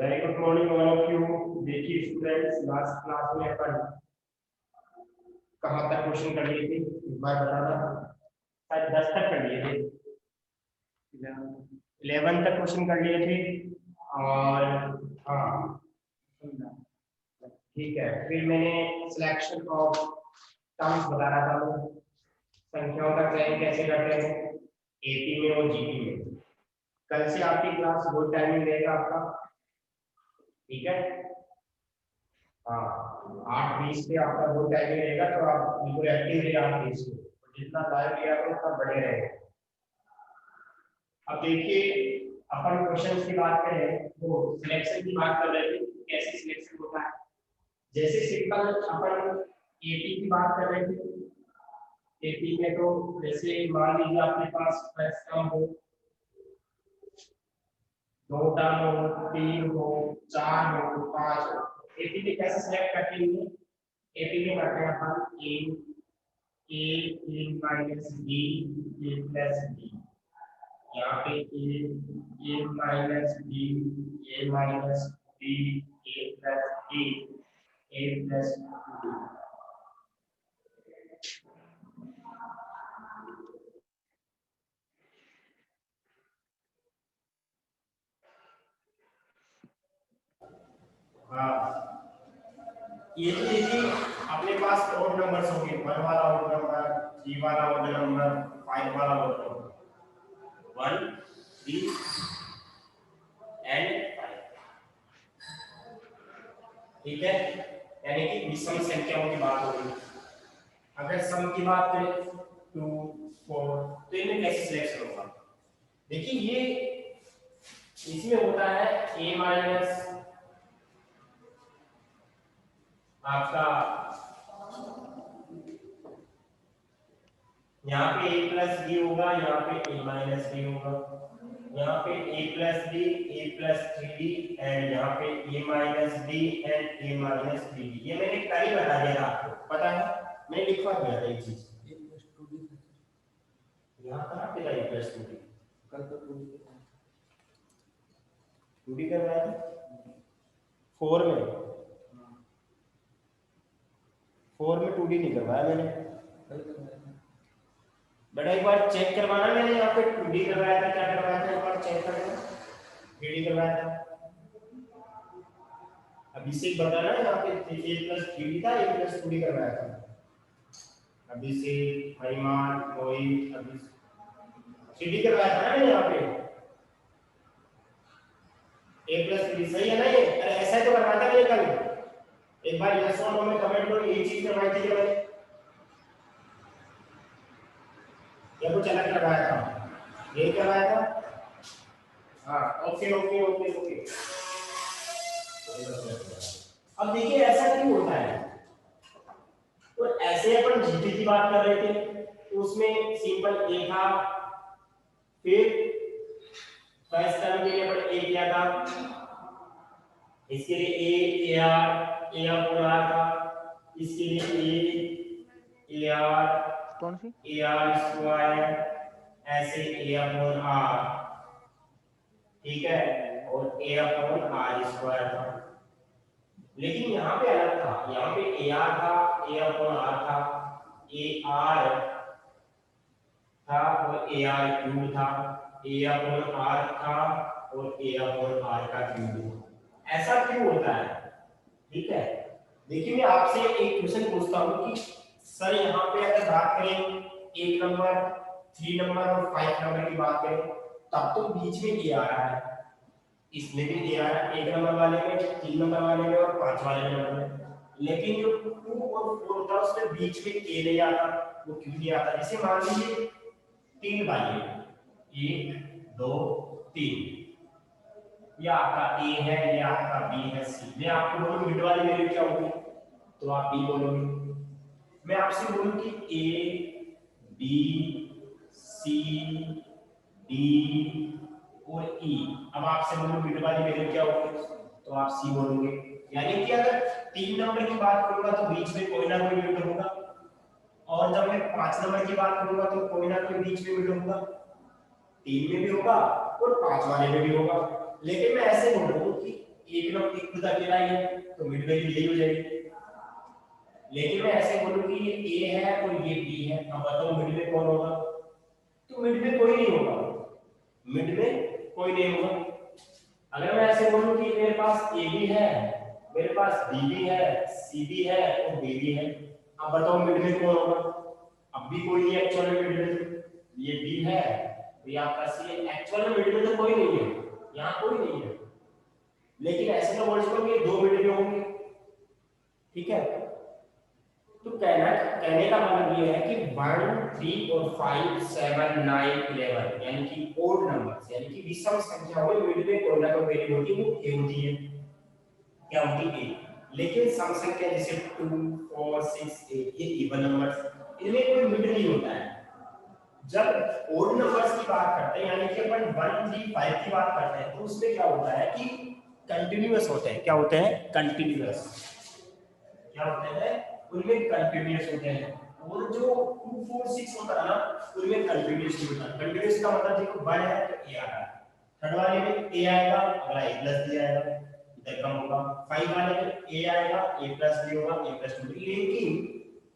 Very good morning all of you. देखिए students, last class में अपन कहाँ तक क्वेश्चन कर लिए थे एक बार बताना। शायद 10 तक कर लिए थे, 11 तक क्वेश्चन कर लिए थे। और हाँ ठीक है, फिर मैंने सिलेक्शन ऑफ टर्म्स बता रहा था, मैं संख्याओं का चयन कैसे करते हैं एपी में और जीपी में। कल से आपकी क्लास वो टाइमिंग रहेगा आपका, ठीक है। हाँ, 8:20 पे आपका वो टाइमिंग रहेगा, तो आप बिल्कुल एक्टिव रहिए 8:20 पे, जितना लाइव लिया करो उतना बढ़िया रहेगा। अब देखिए, अपन क्वेश्चंस की बात करें तो सिलेक्शन की बात कर रहे थे, कैसे सिलेक्शन होता है। जैसे सिंपल अपन एपी की बात कर रहे थे, एपी में तो जैसे मान लीजिए आपके पास फर्स्ट टर्म हो, दो टर्म हो, तीन हो, चार हो, पांच हो, एपी में कैसे सिलेक्ट करते हैं। एपी में करते हैं अपन ए माइनस बी ए प्लस बी, यहाँ पे ए माइनस बी ए माइनस बी ए प्लस बी ए प्लस बी। हाँ, ये तो देखिए अपने पास ऑड नंबर्स होंगे, 1 वाला ऑड नंबर, 3 वाला ऑड नंबर, 5 वाला ऑड नंबर, 1 3 एंड 5, ठीक है। यानी कि विषम संख्याओं की बात हो रही है। अगर सम की बात करें 2 4, तो इनमें कैसे सिलेक्शन होगा। देखिए ये इसमें होता है a माइनस आपका, यहाँ पे a प्लस बी होगा, यहाँ पे a माइनस बी होगा, यहाँ पे a plus b a plus 3b and यहाँ पे a minus b and a minus 3b। ये मैंने कल ही बता दिया था आपको, पता है, मैंने लिखवा दिया था एक चीज। यहाँ कहाँ पे था a प्लस 2b, कल तो 2b करवाया था 4 में, 4 में 2d नहीं करवाया मैंने, बेटा एक बार चेक करवाना। मैंने यहाँ पे 2d करवाया था, क्या करवाया था, एक बार चेक करना। 3d करवाया था। अभिषेक बताना यहाँ पे a प्लस 3d था, a प्लस 2d करवाया था। अभिषेक, महिमान, रोहित, अभिषेक 3d करवाया था ना मैंने यहाँ पे, a प्लस 3d सही है ना ये। अरे ऐसा ही तो करवाया था मैंने कल। एक बार यस और नो में कमेंट करो, ये चीज करवाई थी मैंने या कुछ अलग करवाया था, ये करवाया था। हाँ ओके ओके ओके ओके। अब देखिए ऐसा क्यों होता है, तो ऐसे अपन जीटी की बात कर रहे थे, तो उसमें सिंपल ए था, फिर फर्स्ट टर्म के लिए अपन ए किया था, इसके लिए ए आर था, इसके लिए ए आर कौन सी ए आर स्क्वायर, ऐसे ए अपॉन आर, ठीक है, और ए अपॉन आर स्क्वायर था। लेकिन यहाँ पे अलग था, यहाँ पे ए आर था, ए अपॉन आर था, ए आर था और ए आर क्यूब था, ए अपॉन आर था और ए अपॉन आर का क्यूब। ऐसा क्यों होता है, ठीक है। देखिए मैं आपसे एक क्वेश्चन पूछता हूँ कि सर यहाँ पे अगर बात करें 1 नंबर, 3 नंबर और 5 नंबर की बात करें, तब तो बीच में ए आ रहा है, इसमें भी ए आ रहा है, 1 नंबर वाले में, 3 नंबर वाले में और 5 वाले नंबर में। लेकिन जो 2 और 4 होता है उसमें बीच में ए नहीं आता, वो क्यों नहीं आता। जैसे मान लीजिए 3 वाले 1 2 3, ये आपका ए है, ये आपका बी है, सी। मैं आपको बोलूं मिड वाली वैल्यू क्या होगी, तो आप बी बोलोगे। मैं आपसे बोलूं कि ए बी सी डी और ई, अब आपसे बोलूं मिड वाली वैल्यू क्या होगी, तो आप सी बोलोगे। यानी कि अगर 3 नंबर की बात करूंगा तो बीच में कोई ना कोई मिड होगा, और जब मैं 5 नंबर की बात करूंगा तो कोई ना कोई बीच में मिड होगा, 3 में भी होगा और 5 वाले में भी होगा। लेकिन मैं ऐसे बोल रहा हूँ कि एक लोग एक खुद अकेला ही है तो मिड वैल्यू यही हो जाएगी। लेकिन मैं ऐसे बोलूं कि ये ए है और ये बी है, अब बताओ मिड में कौन होगा? तो मिड में कोई नहीं होगा, मिड में कोई नहीं होगा। अगर मैं ऐसे बोलूं कि मेरे पास ए भी है, मेरे पास बी भी है, सी भी है और डी भी है, अब बताओ मिड में कौन होगा? अब भी कोई नहीं एक्चुअल में मिड में, ये बी है तो ये आपका सी है, एक्चुअल में मिड में तो कोई नहीं है, यहाँ कोई नहीं है। लेकिन ऐसे तो बोल सकते हो कि दो मिड में होंगे, ठीक है। तो कहने का मतलब ये है कि 1 3 और 5 7 9 11 यानी कि ओड नंबर्स यानी कि विषम संख्याओं में मिड में कोई ना कोई वैल्यू होती है, वो ए होती है, क्या होती है ए। लेकिन सम संख्या जैसे 2 4 6 8 ये इवन नंबर्स, इनमें कोई मिड नहीं होता है। जब ओड नंबर्स की बात करते हैं यानी कि अपन 1 3 5 की बात करते हैं तो उसमें क्या होता है कि कंटिन्यूअस होते हैं। क्या होते हैं? कंटिन्यूअस। क्या होते हैं? उनमें कंटिन्यूअस होते हैं। और जो 2 4 6 होता है ना उनमें कंटिन्यूअस नहीं होता। कंटिन्यूअस का मतलब देखो 1 है तो ए आ रहा है, थर्ड वाले में ए आएगा, अगला ए प्लस बी आएगा, इधर कम होगा। 5 वाले में ए आएगा, ए प्लस बी होगा, ए प्लस 2। लेकिन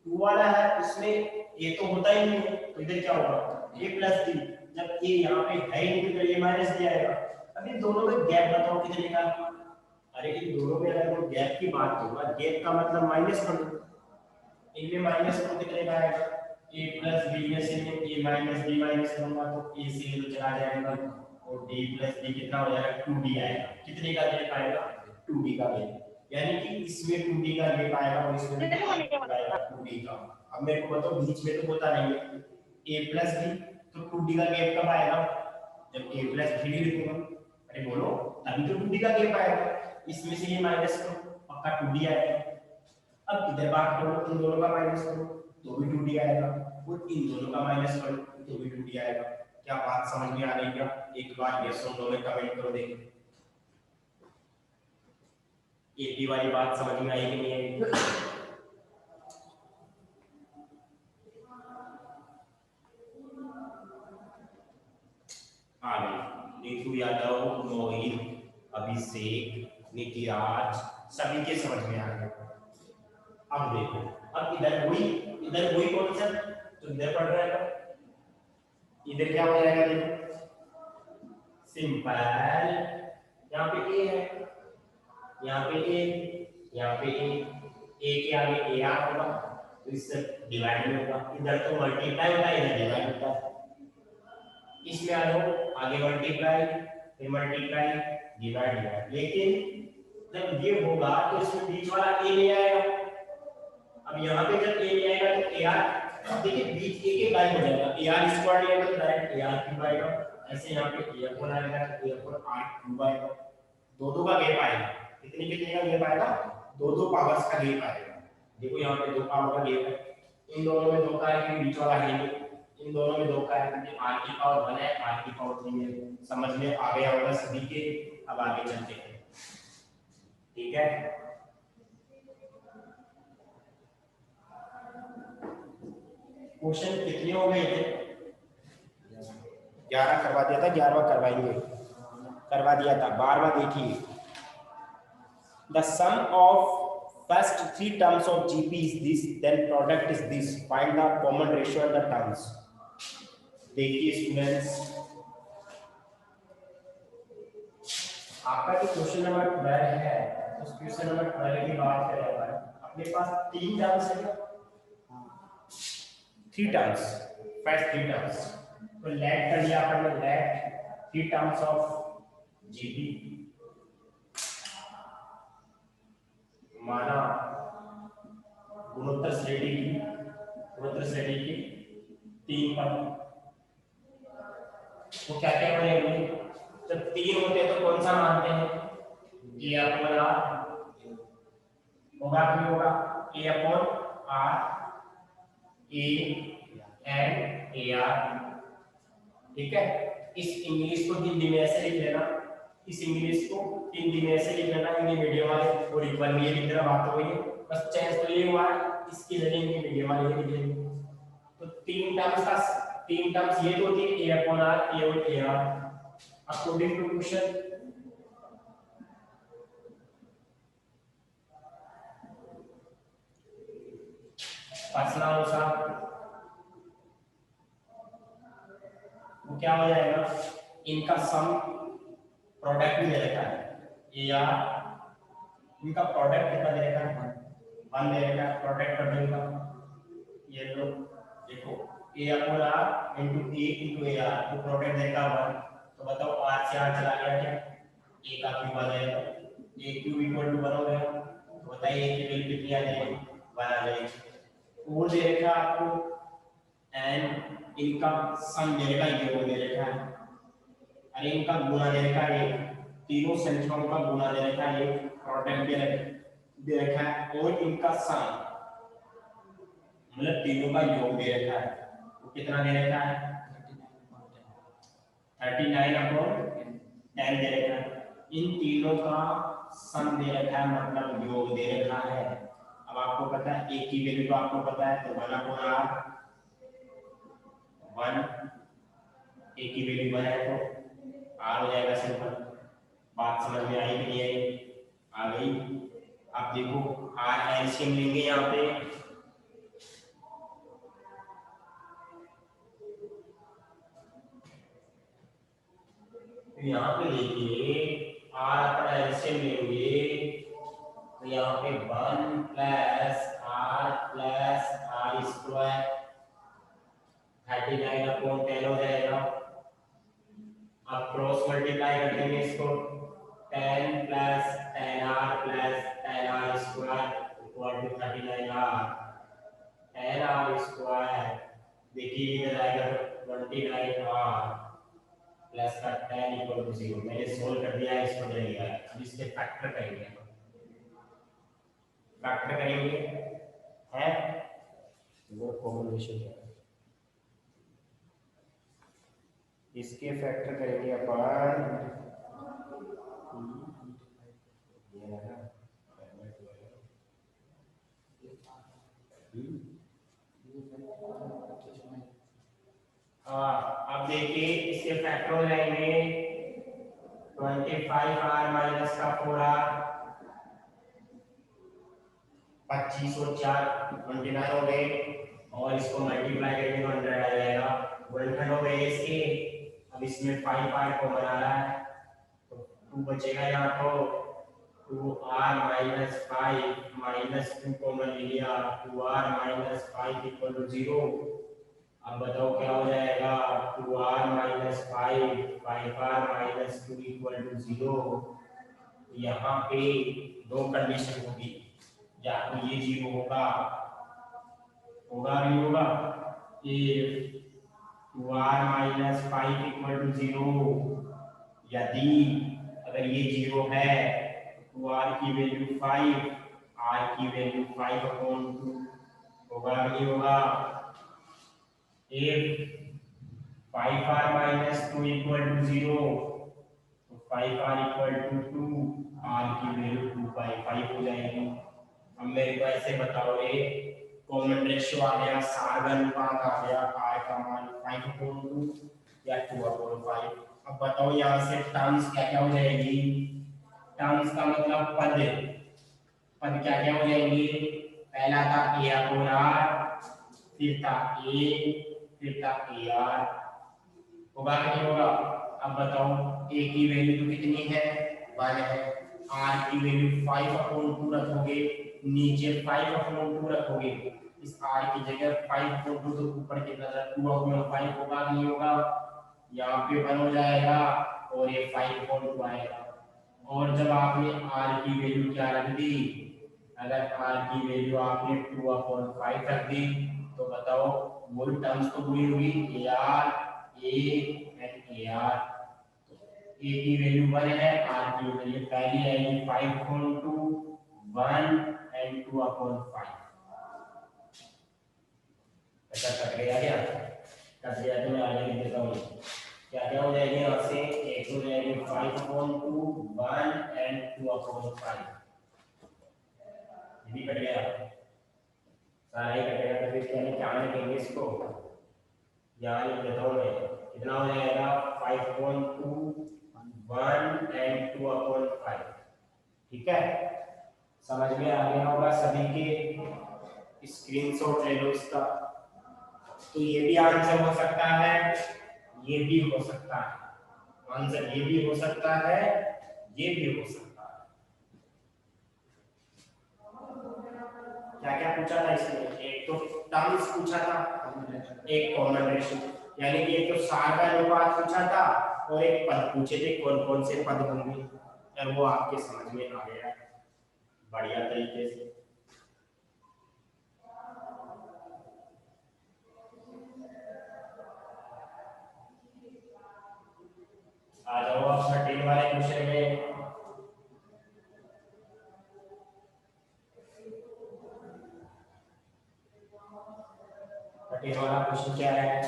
2 वाला है उसमें ए तो होता ही नहीं है तो इधर क्या होगा? ए प्लस बी। जब ए यहाँ पे है ही नहीं तो ए माइनस बी आएगा। अब इन दोनों में गैप बताओ कितने का? अरे इन दोनों में अगर वो गैप की बात होगा, गैप का मतलब माइनस कर दो, इनमें माइनस को कितने का आएगा? a प्लस बी में से a माइनस बी माइनस करूंगा तो a से तो चला जाएगा और d प्लस b कितना हो जाएगा? 2d आएगा। कितने का गैप आएगा? 2d का गैप। यानी कि इसमें 2d का गैप आएगा और इसमें आएगा 2d का। अब मेरे को बताओ बीच में तो होता नहीं है a प्लस b, तो 2d का गैप कब आएगा? जब a प्लस b लिखूंगा। अरे बोलो, तभी तो 2d का गैप आएगा। इसमें से ये माइनस करो, पक्का 2d आएगा। अब इधर बात करो, इन दोनों का माइनस करो तो भी 2d आएगा, और इन दोनों का माइनस करो तो भी 2d आएगा। क्या बात समझ में आ रही है क्या? एक बार यस और नो में कमेंट करो, देखो एपी वाली बात समझ में आई कि नहीं आई? आ गई। नीतू यादव, मोहित, अभिषेक, नितिराज, सभी के समझ में आ गया। अब देखो, अब इधर वही कॉन्सेप्ट तो इधर पढ़ रहा है, इधर क्या हो जाएगा? देखो सिंपल, यहाँ पे ए है, यहाँ पे ए, यहाँ पे ए के आगे ए आ होगा तो इससे डिवाइड में होगा। इधर तो मल्टीप्लाई होता है, इधर डिवाइड होता है। इसमें आ जाओ, आगे मल्टीप्लाई, फिर मल्टीप्लाई, डिवाइड डिवाइड। लेकिन जब ये होगा तो इसमें बीच वाला ए नहीं आएगा। अब यहाँ पे जब ए नहीं आएगा तो ए आर, देखिए बीच ए के गायब हो जाएगा, ए आर स्क्वायर लेगा तो डायरेक्ट ए आर क्यूब आएगा। ऐसे यहाँ पे ए अपॉन आएगा तो ए अपॉन आर क्यूब आएगा। दो का गैप आएगा, कितने कितने का गैप आएगा? दो पावर्स का गैप आएगा। देखो यहाँ पे 2 पावर का गैप है, इन दोनों में 2 का है, बीच वाला है नहीं, इन दोनों में 2 का है क्योंकि r की पावर 1 है, r की पावर 3 है। समझ में आ गया होगा सभी के? अब आगे चलते हैं, ठीक है। क्वेश्चन कितने हो गए थे? 11 करवा दिया था, 11वां करवाएंगे, करवा दिया था, 12वां देखिए। The sum of first 3 terms of GP is this, then product is this, find the common ratio of the terms। देखिए स्टूडेंट्स, आपका जो क्वेश्चन नंबर 12 है उस क्वेश्चन नंबर 12 की बात कर रहे हैं। अपने पास 3 टर्म्स है क्या? 3 टर्म्स, फर्स्ट 3 टर्म्स तो लेट कर लिया अपन ने, लेट 3 टर्म्स ऑफ जीपी माना गुणोत्तर श्रेणी की 3 पद। तो क्या क्या बनेंगे? जब 3 होते हैं तो कौन सा मानते हैं? ए अपॉन आर होगा, क्यों होगा? A upon R, A and A R, ठीक है। इस इंग्लिश को हिंदी में ऐसे लिख लेना, इस इंग्लिश को हिंदी में ऐसे लिख लेना, हिंदी मीडियम वाले, और इक्वल में ये लिख देना, बात हो गई। बस चेंज तो ये हुआ है, इसकी जगह हिंदी मीडियम वाले ये लिख लेंगे। तो 3 टर्म्स ये तो होती है ए अपॉन आर, ए और A R. According to question प्रश्नानुसार वो क्या हो जाएगा, इनका सम प्रोडक्ट भी दे रखा है, या इनका प्रोडक्ट कितना दे रखा है, 1 दे रखा है प्रोडक्ट कर दूंगा। ये लो देखो a upon r into a into ar, तो प्रोडक्ट देखा 1, तो बताओ r से r चला गया क्या, a का क्यूब आ जाएगा, a क्यूब इक्वल टू 1 हो गया, तो बताइए a की वैल्यू कितनी आ जाएगी, 1 आ जाएगी। और दे रखा आपको n, इनका सम दे रखा, योग दे रखा है, अरे इनका गुणा दे रखा है, तीनों संख्याओं का गुणा दे रखा है, प्रोडक्ट दे रखा है, और इनका सम मतलब तीनों का योग दे रखा है, वो कितना दे रखा है 39 अपॉन 10 दे रखा है। इन तीनों का सम दे रखा है मतलब योग दे रखा है। अब आपको पता है a की वैल्यू तो आपको पता है, तो 1 अपॉन r, 1 a की वैल्यू 1 है तो r हो जाएगा सिंपल। बात समझ में आई कि नहीं आई, आ गई। अब देखो r एलसीएम लेंगे यहाँ पे, तो यहाँ पे देखिए r अपना एलसीएम लेंगे, तो यहाँ पे 1 प्लस r स्क्वायर 39 अपॉन 10 हो जाएगा। अब क्रॉस मल्टीप्लाई कर देंगे इसको, 10 plus 10r square equal to 39r, 10r square देखिए इधर आएगा 29r प्लस का 10 इक्वल टू 0। मैंने सोल्व कर दिया है, इसको दे दिया है। अब इसके फैक्टर करेंगे, फैक्टर करेंगे है वो कॉमन रेशियो है, इसके फैक्टर करेंगे अपन अब देखिए इसके फैक्टर हो जाएंगे 25r माइनस का 4r, 25 और 4 29 हो गए, और इसको मल्टीप्लाई करेंगे तो 100 आ जाएगा, 100 हो गए इसके। अब इसमें 5r कॉमन आ रहा है तो 2 बचेगा यहाँ, तो 2r माइनस 5 माइनस 2 कॉमन ले लिया, 2r माइनस 5 इक्वल टू 0। अब बताओ क्या हो जाएगा, 2r minus 5 5r minus 2 equal to 0। यहाँ पे दो कंडीशन होगी, या तो ये 0 होगा नहीं होगा, if 2r minus 5 equal to 0, यदि अगर ये 0 है तो 2r की वैल्यू 5, r की वैल्यू 5 अपॉन 2 होगा नहीं होगा। if 5r minus 2 equal to 0, तो 5r इक्वल टू 2, r की वैल्यू 2/5 हो जाएगी। अब मेरे को ऐसे बताओ, रे कॉमन रेशियो आ गया, सार्ग अनुपात आ गया, r का मान 5/2 या 2/5। अब बताओ यहाँ से टर्म्स क्या क्या हो जाएगी, टर्म्स का मतलब पद क्या क्या हो जाएंगे, पहला था a अपॉन r, फिर था a, फिर था ar, होगा कि नहीं होगा। अब बताओ a की वैल्यू तो कितनी है 1 है, r की वैल्यू 5/2 रखोगे, नीचे 5/2 रखोगे, इस r की जगह 5/2 तो ऊपर की तरफ 2/5 होगा नहीं होगा, यहाँ पे 1 हो जाएगा और ये 5/2 आएगा। और जब आपने r की वैल्यू क्या रख दी, अगर r की वैल्यू आपने 2/5 रख दी, तो बताओ वो टर्म्स तो पूरी हुई, ar a and ar। a की वैल्यू 1 है, r की वैल्यू पहली आएगी 5/2 1 एंड 2/5। ऐसा कट गया क्या, कट गया तो मैं आगे लिख देता हूँ, क्या क्या हो जाएगी यहाँ से, एक हो जाएगी 5/2 1 एंड 2/5, ये भी कट गया, सारा ही कट गया। तो फिर क्या लिखेंगे इसको, यहाँ लिख देता हूँ मैं, कितना हो जाएगा 5/2 1 एंड 2/5। ठीक है, समझ में आ गया होगा सभी के। स्क्रीनशॉट ले लो इसका। तो ये भी आंसर हो सकता है, ये भी हो सकता है आंसर, ये भी हो सकता है, ये भी हो सकता है। क्या क्या पूछा था इसमें? एक तो टर्म्स पूछा था, एक कॉमन रेशियो, यानी कि एक तो सार का अनुपात पूछा था और एक पद पूछे थे, कौन कौन से पद होंगे, और वो आपके समझ में आ गया बढ़िया तरीके से। आ जाओ आप 13 वाले क्वेश्चन में। वाला क्वेश्चन क्या है?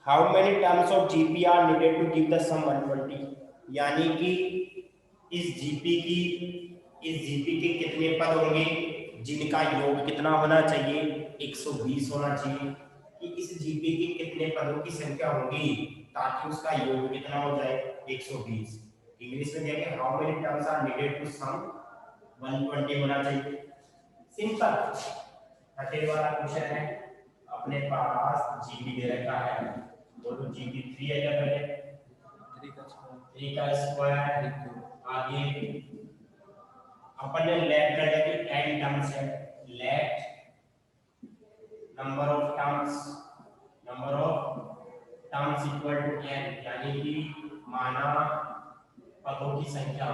How many terms of GP are needed to give the sum 120, यानी कि इस जीपी के कितने पद होंगे जिनका योग कितना होना चाहिए? 120 होना चाहिए। कि इस जीपी के कितने पदों की संख्या होगी ताकि उसका योग कितना हो जाए? 120। इंग्लिश में देखें, how many terms are needed to sum 120 होना चाहिए। सिंपल 13 वाला क्वेश्चन है, अपने पास जीपी दे रखा है, बोलो जीपी 3 है क्या? पहले 3 का स्क्वायर, आगे अपन ने लेट कर दिया कि n टर्म्स है, let number of terms equal to n, यानी कि माना पदों की संख्या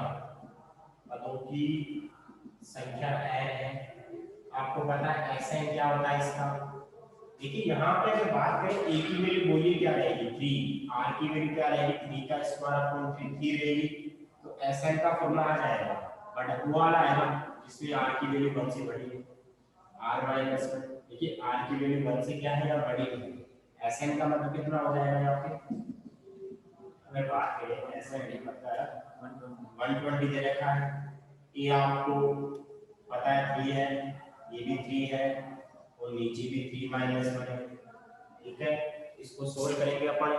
n है। आपको पता है Sn क्या होता है इसका? देखिए यहाँ पे अगर बात करें a की वैल्यू बोलिए क्या रहेगी? 3, r की वैल्यू क्या रहेगी? 3 का स्क्वायर अपॉन 3 रहेगी। तो Sn का फॉर्मूला आ जाएगा, बट वो वाला है ना, इसलिए r की वैल्यू 1 से बड़ी है, r माइनस 1। देखिए r की वैल्यू 1 से क्या है ना, बड़ी है। Sn का मतलब कितना हो जाएगा यहाँ पे? अगर बात करें Sn नहीं पता है, 120 दे रखा है, ये आपको पता है 3 है, ये भी 3 है और नीचे भी 3 माइनस 1 है। ठीक है, इसको सोल्व करेंगे अपन,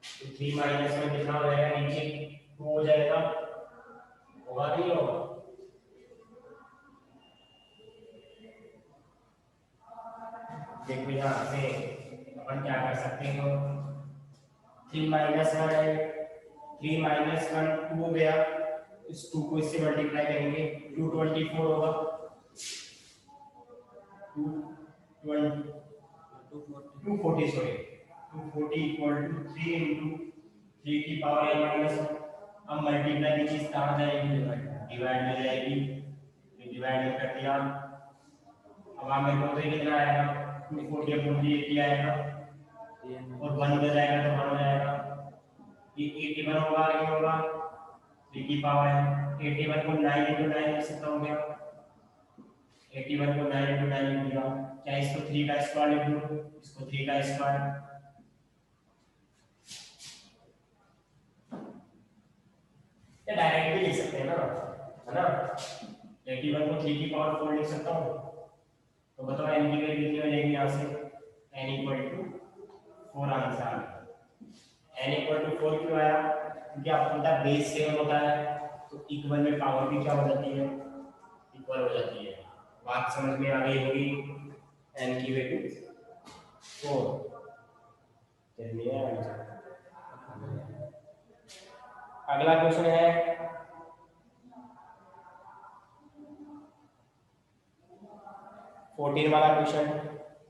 तो 3 माइनस 1 कितना हो जाएगा? नीचे 2 हो जाएगा, होगा नहीं होगा? देखो यहाँ से अपन क्या कर सकते हैं, 3 माइनस 1 है, 3 माइनस 1 2 हो गया, इस 2 को इससे मल्टीप्लाई करेंगे, 224 होगा, 240 सॉरी 240 इक्वल टू 3 इंटू 3 की पावर n माइनस 1। अब मल्टीप्लाई की चीज कहाँ जाएगी? डिवाइड में जाएगी, डिवाइड में कर दिया। अब आप मेरे को तो कितना आएगा? 240 अपॉन 3 80 आएगा, और 1 हो जाएगा तो 1 हो जाएगा, ये 81 होगा, ये होगा 3 की पावर है 81 को 9 into 9 लिख सकता हूँ क्या? 81 को 9 into 9 लिख दिया, क्या इसको 3 का स्क्वायर लिख दूं? इसको 3 का स्क्वायर, या डायरेक्ट भी लिख सकते हैं ना, है ना? 81 को 3 की पावर 4 लिख सकता हूँ, तो बताओ n की वैल्यू कितनी हो जाएगी यहाँ से? n इक्वल टू 4 आंसर आ गया। n इक्वल टू 4 क्यों आया? क्योंकि आपको पता है बेस सेम होता है, तो इक्वल में पावर भी क्या हो जाती है? इक्वल हो जाती है। बात समझ में आ गई होगी? n की वैल्यू 4, चलिए अगला क्वेश्चन है 14 वाला क्वेश्चन,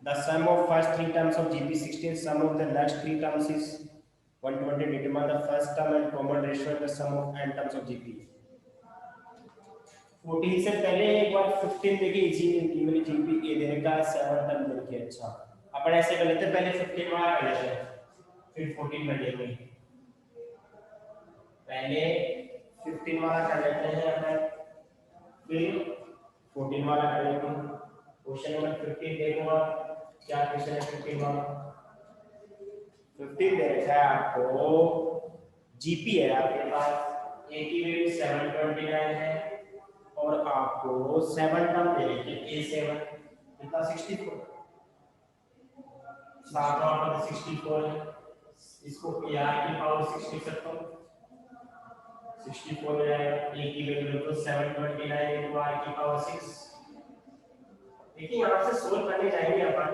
the sum of first 3 terms of GP 16, sum of the next 3 terms is 120, determine the first term and common ratio and the sum of n terms of GP. 14 से पहले एक बार 15 देखिए, इसी की मेरी जीपी ए देने का 7 टर्म मिल के। अच्छा अपन ऐसे कर लेते हैं, पहले 15 वाला कर लेते हैं फिर 14 कर लेंगे। पहले 15 वाला कर लेते हैं अपन, फिर 14 वाला कर लेंगे। क्वेश्चन नंबर 15 देखो आप, क्या क्वेश्चन है 15 वाला? 15 दे रखा है आपको, जीपी है आपके पास, ए की वैल्यू 729 है और आपको 7 टर्म दे रखे हैं, A7 कितना 64, 7 और 64 है, इसको AR की पावर 60 सकता हूँ, 64 हो जाएगा। ए की वैल्यू तो 729 into r की पावर 6। देखिए यहाँ से सोल्व करने जाएंगे अपन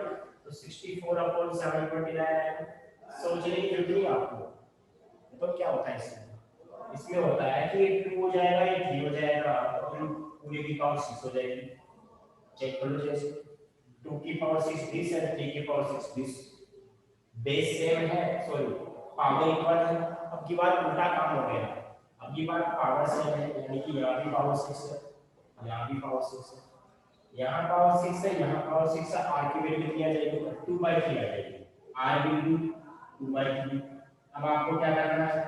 तो 64 अपॉन 729 आएगा। सोचने की जरूरत नहीं आपको। तो क्या होता है इसमें? इसमें होता है कि 2 हो जाएगा, ये 3 हो जाएगा और पूरे की पावर 6 हो जाएगी। चेक कर लो जैसे 2 की पावर 6 दिस है, 3 की पावर 6 दिस। बेस सेम है, सॉरी पावर इक्वल है। अब की बार उल्टा काम हो गया। अब की बार पावर सेम है, यानी कि यहाँ भी पावर 6 है, यहाँ भी पावर 6 है, यहाँ पावर 6 है, यहाँ पावर 6 है। r की वैल्यू कितनी आ जाएगी? 2/3 आ जाएगी। r will be 2/3। अब आपको क्या करना है?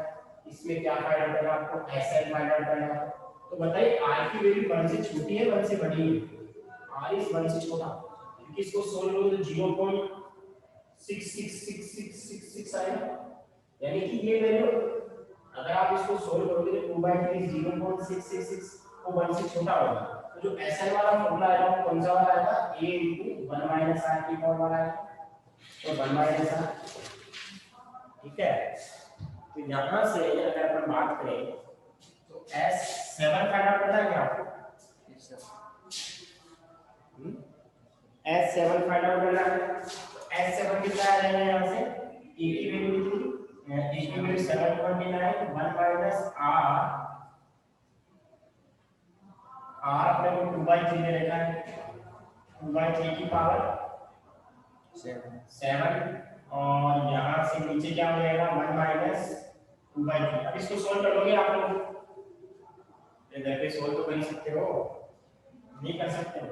इसमें क्या फाइंड आउट करना है? आपको SL फाइंड आउट करना है। तो बताइए r की वैल्यू 1 से छोटी है 1 से बड़ी है? r इज 1 से छोटा, क्योंकि इसको सोल्व करो तो 0.666666 आएगा। यानी कि ये वैल्यू अगर आप इसको सोल्व करोगे तो 2/3 0.666 वो 1 से छोटा होगा। तो जो SL वाला फॉर्मूला आएगा वो कौन सा वाला आएगा? a * 1 - r की पावर वाला आएगा। तो 1 - r, ठीक है। तो यहाँ से अगर अपन बात करें तो S7 फाइंड आउट करना है क्या आपको? S7 फाइंड आउट करना है। S7 कितना आ जाएगा यहाँ से? a की वैल्यू कितनी? a की वैल्यू 729 1 - r अपने को 2/3 दे रखा है, 2/3 की पावर 7 और यहाँ से नीचे क्या हो जाएगा? 1 - 2/3। अब इसको सोल्व कर लोगे आप लोग? घर पे सोल्व तो कर ही सकते हो, नहीं कर सकते हो?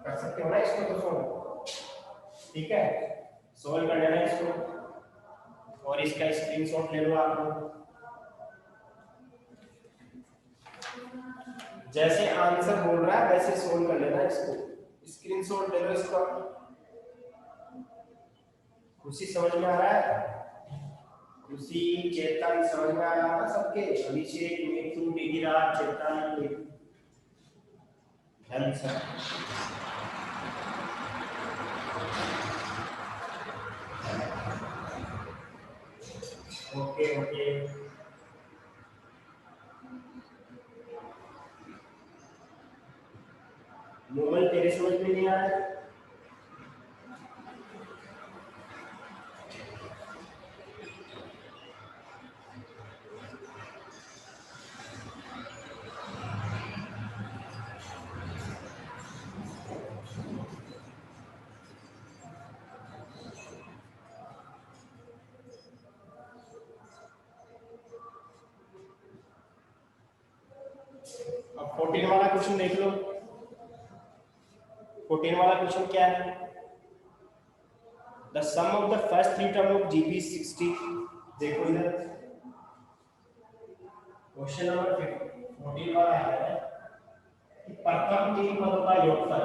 कर सकते हो ना इसको तो सोल्व, ठीक है। सोल्व कर लेना इसको और इसका स्क्रीनशॉट ले लो आप लोग। जैसे आंसर बोल रहा है वैसे सोल्व कर लेना इसको, स्क्रीनशॉट ले लो इसका। खुशी समझ में आ रहा है? खुशी, चेतन समझ में आ रहा है सबके? अभिषेक, मिथु, डिगिराज, चेतन, धन सर। ओके ओके, मोबाइल तेरे समझ में नहीं आ रहा है? अब 14 वाला क्वेश्चन देख लो। 14 वाला क्वेश्चन क्या है? The sum of the first 3 term of GB60। देखो इधर क्वेश्चन नंबर 14 वाला है कि प्रथम 3 पदों का योगफल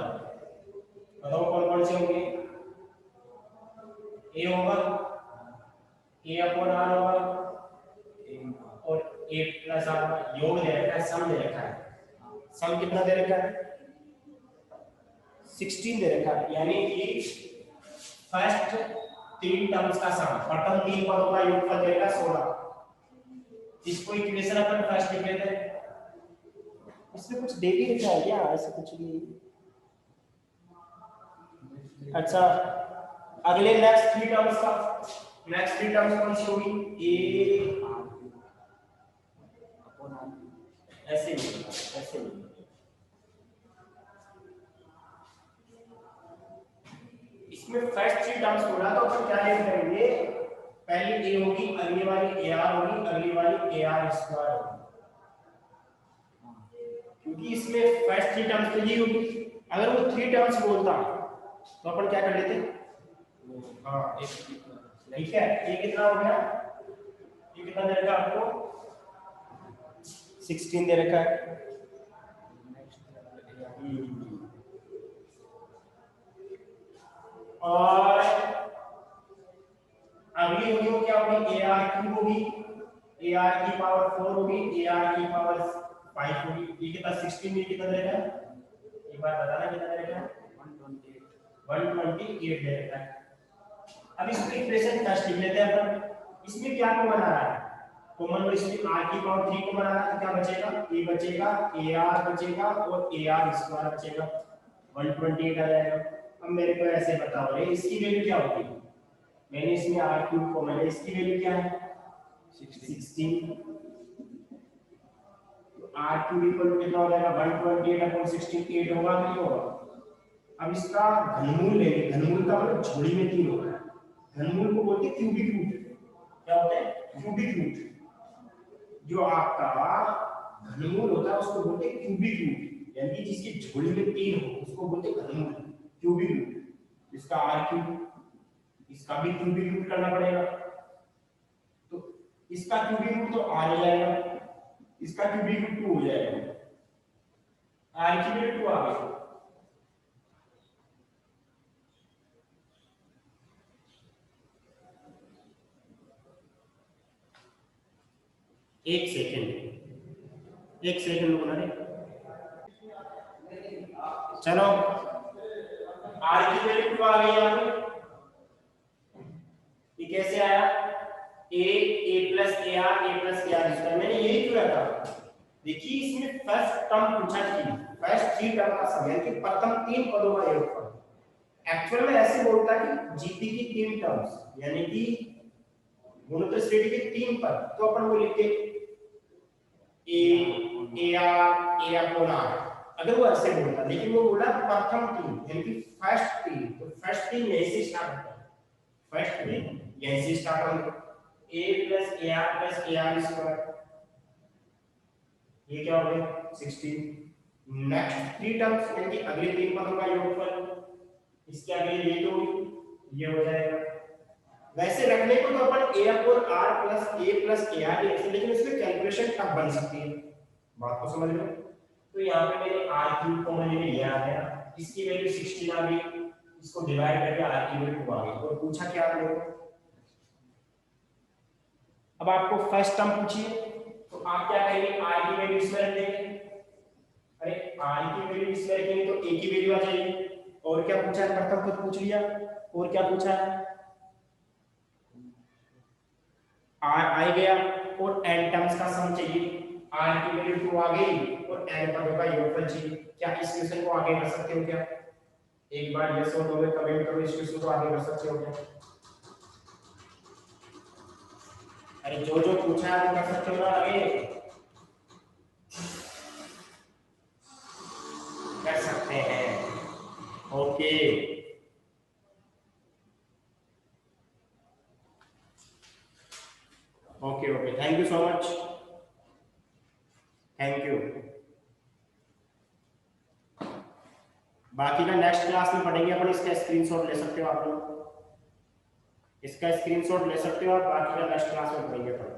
बताओ कौन कौन से होंगे? a होगा, a/r होगा और a+r योग दे रखा है, सम दे रखा है। सम कितना दे रखा है? 16 दे रखा है, यानी कि फर्स्ट 3 टर्म्स का सम, प्रथम 3 पदों का योगफल देगा 16। इसको इक्वेशन अपन फर्स्ट लिख लेते हैं। इसमें कुछ दे भी लिखा है क्या? ऐसा कुछ भी? अच्छा, अगले नेक्स्ट 3 टर्म्स का, नेक्स्ट 3 टर्म्स कौन सी होगी? a ऐसे नहीं, ऐसे नहीं। इसमें फर्स्ट 3 टर्म्स बोला तो अपन क्या लिख करेंगे? पहली a होगी, अगली वाली ar होगी, अगली वाली ar² होगी, क्योंकि इसमें फर्स्ट 3 टर्म्स तो ये होगी। अगर वो 3 टर्म्स बोलता तो अपन क्या कर लेते? हाँ, ठीक है। ये कितना हो गया? ये कितना दे रखा आपको? 16 दे रखा है। और अगली होगी वो क्या होगी? ar³ होगी, ar की पावर 4 होगी, ar की पावर 5 होगी। ये कितना 16 में कितना दे रखा है? एक बार बताना कितना दे रखा है? 128 दे रखा है। अब इसको इक्वेशन फर्स्ट लिख लेते हैं अपन। इसमें क्या कॉमन आ रहा है? कॉमन इसमें r की पावर 3 कॉमन आ रहा है, क्या बचेगा, a बचेगा, ar बचेगा और ar स्क्वायर बचेगा, 128 आ जाएगा। अब मेरे को ऐसे बताओ रे इसकी वैल्यू क्या होगी, मैंने इसमें r क्यूब कॉमन है, इसकी वैल्यू क्या है 16, तो r क्यूब इक्वल कितना हो जाएगा 128 अपॉन 16, 8 होगा कि नहीं होगा। अब इसका घनमूल लेंगे, घनमूल का मतलब जोड़ी में 3 होगा, घनमूल को बोलते हैं क्यूबिक रूट, क्या होता है क्यूबिक रूट, जो आपका घनमूल होता है उसको बोलते हैं क्यूबिक रूट, यानी जिसकी जोड़ी में 3 हो उसको बोलते हैं घनमूल क्यूबिक रूट। इसका r क्यूब, इसका भी क्यूबिक रूट करना पड़ेगा, तो इसका क्यूबिक रूट तो r हो जाएगा, इसका क्यूबिक रूट 2 हो जाएगा, r की वैल्यू 2 आ गई। एक सेकंड रुकना रे, चलो r की वैल्यू 2 आ गई यहाँ पे, ये कैसे आया, a प्लस ar स्क्वायर, मैंने यही क्यों रखा, देखिए इसमें फर्स्ट टर्म पूछा थी, फर्स्ट 3 टर्म का सम, यानी कि प्रथम 3 पदों का योगफल। एक्चुअल में ऐसे बोलता है कि जीपी की 3 टर्म्स, यानी कि गुणोत्तर श्रेणी के 3 पद, तो अपन वो लिखते a ar a upon r, अगर वो ऐसे बोलता, लेकिन वो बोला प्रथम 3 यानी कि फर्स्ट 3, तो फर्स्ट 3 यहीं से स्टार्ट होता है, फर्स्ट 3 यहीं से स्टार्ट होता है, a प्लस ar स्क्वायर, ये क्या हो गया 16, नेक्स्ट 3 टर्म्स यानी कि अगले 3 पदों का योगफल, इसके आगे ये तो ये हो जाएगा। वैसे रखने को तो अपन a upon r plus a plus ar लिख सकते, लेकिन इसमें कैलकुलेशन कब बन सकती है, बात को समझ लो। तो यहाँ पे मैंने r क्यूब कॉमन ले लिया है, इसकी वैल्यू 16 आ गई, इसको डिवाइड करके r की वैल्यू 2 आ गई, और पूछा क्या आपने, अब आपको फर्स्ट टर्म पूछिए, तो आप क्या करेंगे r की वैल्यू इसमें रख देंगे, अरे r की वैल्यू इसमें रखेंगे तो a की वैल्यू आ जाएगी, और क्या पूछा है, प्रथम खुद पूछ लिया, और क्या पूछा है r आ गया, और n टर्म्स का सम चाहिए, r की वैल्यू 2 आ गई और n पदों का योगफल चाहिए। क्या इस क्वेश्चन को आगे कर सकते हो क्या, एक बार यस और नो में कमेंट करो, इस क्वेश्चन को आगे कर सकते हो क्या, अरे जो जो पूछा है वो कर सकते हो ना आगे, कर सकते हैं, okay okay okay, thank you so much, thank you. बाकी का नेक्स्ट क्लास में पढ़ेंगे अपन, इसका स्क्रीनशॉट ले सकते हो आप लोग, इसका स्क्रीनशॉट ले सकते हो आप, बाकी का नेक्स्ट क्लास में पढ़ेंगे अपन।